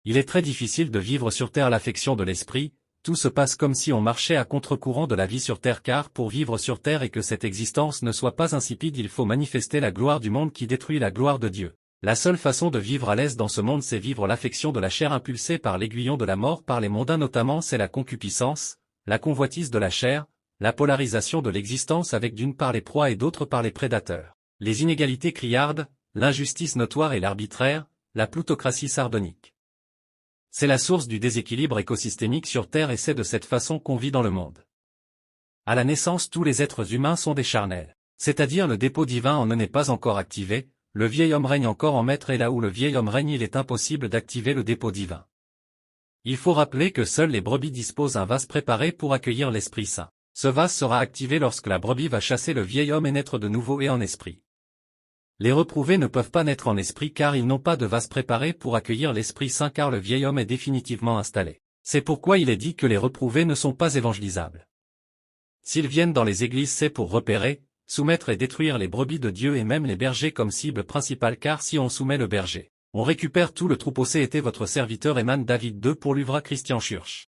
Il est très difficile de vivre sur terre l'affection de l'esprit, tout se passe comme si on marchait à contre-courant de la vie sur terre car pour vivre sur terre et que cette existence ne soit pas insipide il faut manifester la gloire du monde qui détruit la gloire de Dieu. La seule façon de vivre à l'aise dans ce monde c'est vivre l'affection de la chair impulsée par l'aiguillon de la mort par les mondains notamment c'est la concupiscence, la convoitise de la chair, la polarisation de l'existence avec d'une part les proies et d'autre part les prédateurs, les inégalités criardes, l'injustice notoire et l'arbitraire, la plutocratie sardonique. C'est la source du déséquilibre écosystémique sur Terre et c'est de cette façon qu'on vit dans le monde. À la naissance tous les êtres humains sont des charnels, c'est-à-dire le dépôt divin en eux n'est pas encore activé, le vieil homme règne encore en maître et là où le vieil homme règne il est impossible d'activer le dépôt divin. Il faut rappeler que seules les brebis disposent un vase préparé pour accueillir l'Esprit Saint. Ce vase sera activé lorsque la brebis va chasser le vieil homme et naître de nouveau et en esprit. Les reprouvés ne peuvent pas naître en esprit car ils n'ont pas de vase préparé pour accueillir l'Esprit Saint car le vieil homme est définitivement installé. C'est pourquoi il est dit que les reprouvés ne sont pas évangélisables. S'ils viennent dans les églises c'est pour repérer, soumettre et détruire les brebis de Dieu et même les bergers comme cible principale car si on soumet le berger, on récupère tout le troupeau. C'est été votre serviteur Eman David II pour l'Uvra Christian Church.